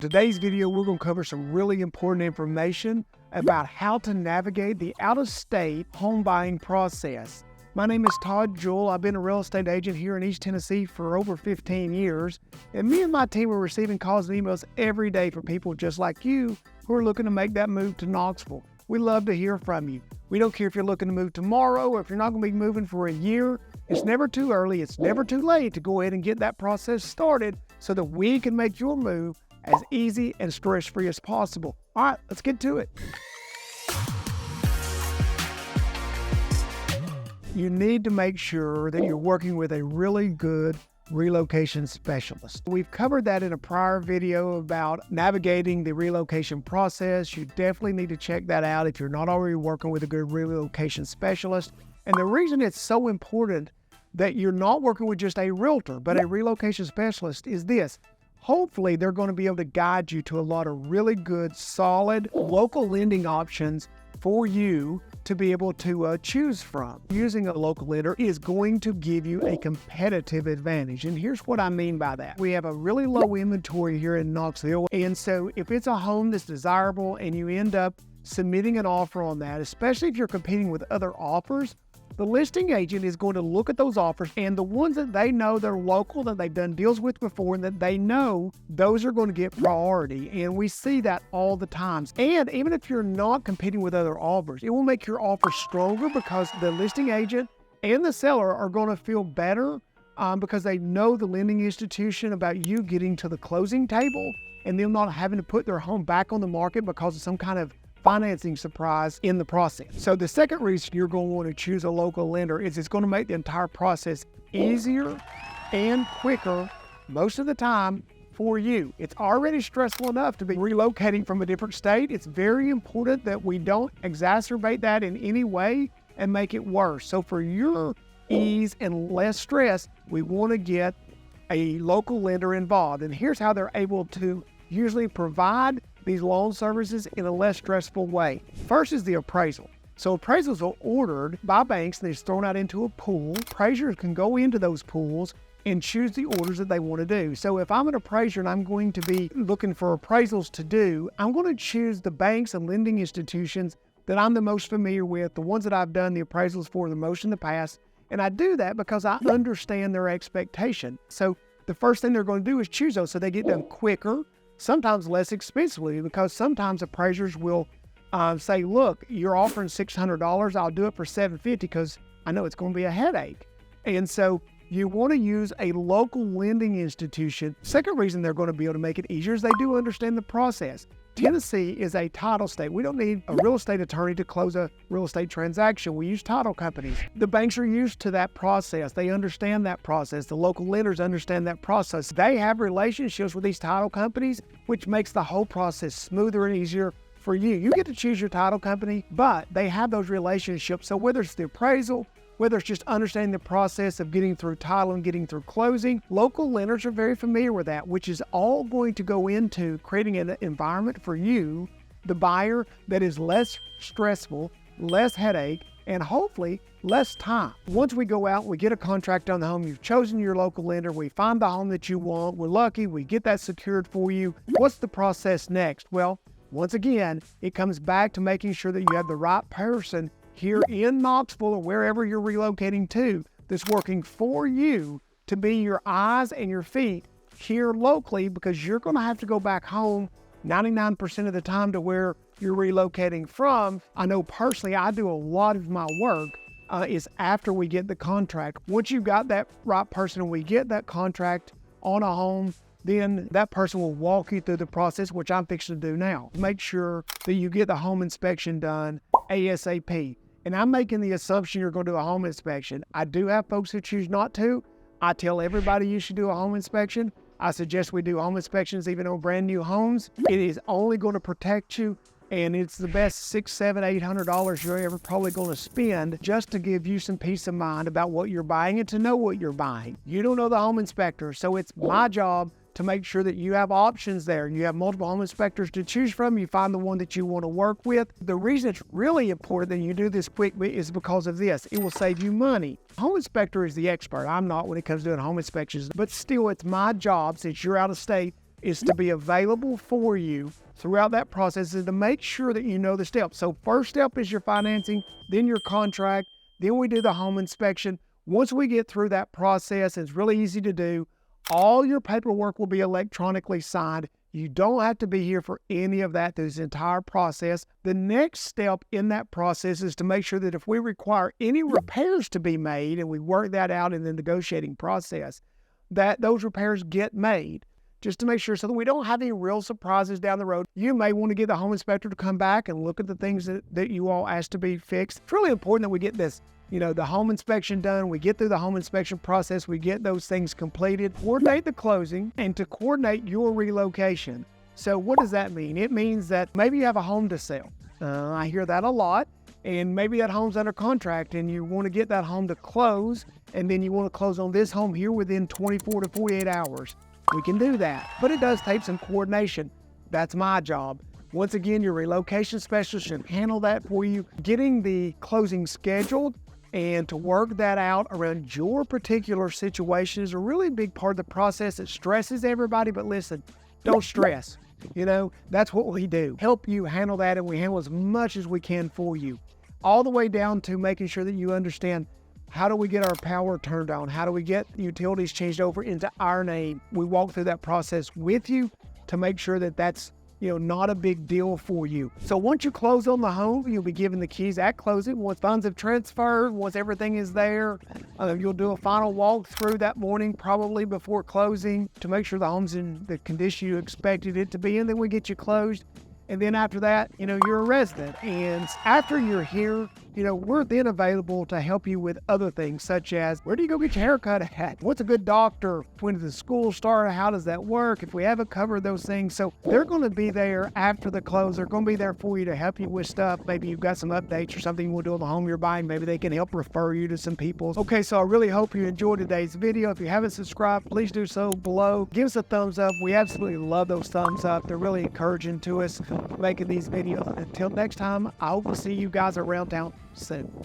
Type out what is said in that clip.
Today's video, we're going to cover some really important information about how to navigate the out-of-state home buying process. My name is Todd Jewell. I've been a real estate agent here in East Tennessee for over 15 years. And me and my team are receiving calls and emails every day from people just like you who are looking to make that move to Knoxville. We love to hear from you. We don't care if you're looking to move tomorrow or if you're not going to be moving for a year. It's never too early. It's never too late to go ahead and get that process started so that we can make your move as easy and stress-free as possible. All right, let's get to it. You need to make sure that you're working with a really good relocation specialist. We've covered that in a prior video about navigating the relocation process. You definitely need to check that out if you're not already working with a good relocation specialist. And the reason it's so important that you're not working with just a realtor, but a relocation specialist is this. Hopefully, they're going to be able to guide you to a lot of really good, solid, local lending options for you to be able to choose from. Using a local lender is going to give you a competitive advantage. And here's what I mean by that. We have a really low inventory here in Knoxville. And so if it's a home that's desirable and you end up submitting an offer on that, especially if you're competing with other offers, the listing agent is going to look at those offers, and the ones that they know they're local, that they've done deals with before, and that they know, those are going to get priority. And we see that all the time. And even if you're not competing with other offers, it will make your offer stronger because the listing agent and the seller are going to feel better because they know the lending institution about you getting to the closing table and them not having to put their home back on the market because of some kind of financing surprise in the process. So the second reason you're going to want to choose a local lender is it's going to make the entire process easier and quicker most of the time for you. It's already stressful enough to be relocating from a different state. It's very important that we don't exacerbate that in any way and make it worse. So for your ease and less stress, we want to get a local lender involved. And here's how they're able to usually provide these loan services in a less stressful way. First is the appraisal. So appraisals are ordered by banks and they're thrown out into a pool. Appraisers can go into those pools and choose the orders that they want to do. So if I'm an appraiser and I'm going to be looking for appraisals to do, I'm going to choose the banks and lending institutions that I'm the most familiar with, the ones that I've done the appraisals for the most in the past. And I do that because I understand their expectation. So the first thing they're going to do is choose those so they get done quicker, sometimes less expensively, because sometimes appraisers will say, look, you're offering $600, I'll do it for $750 because I know it's going to be a headache. And so you want to use a local lending institution. Second reason they're going to be able to make it easier is they do understand the process. Tennessee is a title state. We don't need a real estate attorney to close a real estate transaction. We use title companies. The banks are used to that process. They understand that process. The local lenders understand that process. They have relationships with these title companies, which makes the whole process smoother and easier for you. You get to choose your title company, but they have those relationships. So whether it's the appraisal, whether it's just understanding the process of getting through title and getting through closing, local lenders are very familiar with that, which is all going to go into creating an environment for you, the buyer, that is less stressful, less headache, and hopefully less time. Once we go out, we get a contract on the home, you've chosen your local lender, we find the home that you want, we're lucky, we get that secured for you. What's the process next? Well, once again, it comes back to making sure that you have the right person here in Knoxville or wherever you're relocating to that's working for you to be your eyes and your feet here locally, because you're going to have to go back home 99% of the time to where you're relocating from. I know personally, I do a lot of my work is after we get the contract. Once you've got that right person and we get that contract on a home, then that person will walk you through the process, which I'm fixing to do now. Make sure that you get the home inspection done ASAP. And I'm making the assumption you're going to do a home inspection. I do have folks who choose not to. I tell everybody you should do a home inspection. I suggest we do home inspections even on brand new homes. It is only going to protect you, and it's the best $600, $700, $800 you're ever probably going to spend just to give you some peace of mind about what you're buying and to know what you're buying. You don't know the home inspector, so it's my job to make sure that you have options there. You have multiple home inspectors to choose from. You find the one that you want to work with. The reason it's really important that you do this quickly is because of this. It will save you money. Home inspector is the expert. I'm not when it comes to doing home inspections, but still it's my job, since you're out of state, is to be available for you throughout that process and to make sure that you know the steps. So first step is your financing, then your contract, then we do the home inspection. Once we get through that process, it's really easy to do. All your paperwork will be electronically signed. You don't have to be here for any of that through this entire process. The next step in that process is to make sure that if we require any repairs to be made, and we work that out in the negotiating process, that those repairs get made, just to make sure so that we don't have any real surprises down the road. You may want to get the home inspector to come back and look at the things that you all asked to be fixed. It's really important that we get this, the home inspection done. We get through the home inspection process. We get those things completed, coordinate the closing, and to coordinate your relocation. So what does that mean? It means that maybe you have a home to sell. I hear that a lot. And maybe that home's under contract and you want to get that home to close, and then you want to close on this home here within 24 to 48 hours. We can do that, but it does take some coordination. That's my job. Once again, your relocation specialist should handle that for you. Getting the closing scheduled and to work that out around your particular situation is a really big part of the process. It stresses everybody, but listen, don't stress. That's what we do. Help you handle that, and we handle as much as we can for you. All the way down to making sure that you understand, how do we get our power turned on? How do we get utilities changed over into our name? We walk through that process with you to make sure that that's not a big deal for you. So once you close on the home, you'll be given the keys at closing. Once funds have transferred, once everything is there, you'll do a final walkthrough that morning, probably before closing, to make sure the home's in the condition you expected it to be in. Then we get you closed. And then after that, you're a resident. And after you're here, we're then available to help you with other things, such as, where do you go get your haircut at? What's a good doctor? When does the school start? How does that work? If we haven't covered those things. So they're going to be there after the close. They're going to be there for you to help you with stuff. Maybe you've got some updates or something you want to do on the home you're buying. Maybe they can help refer you to some people. Okay, so I really hope you enjoyed today's video. If you haven't subscribed, please do so below. Give us a thumbs up. We absolutely love those thumbs up. They're really encouraging to us making these videos. Until next time, I hope to see you guys around town soon.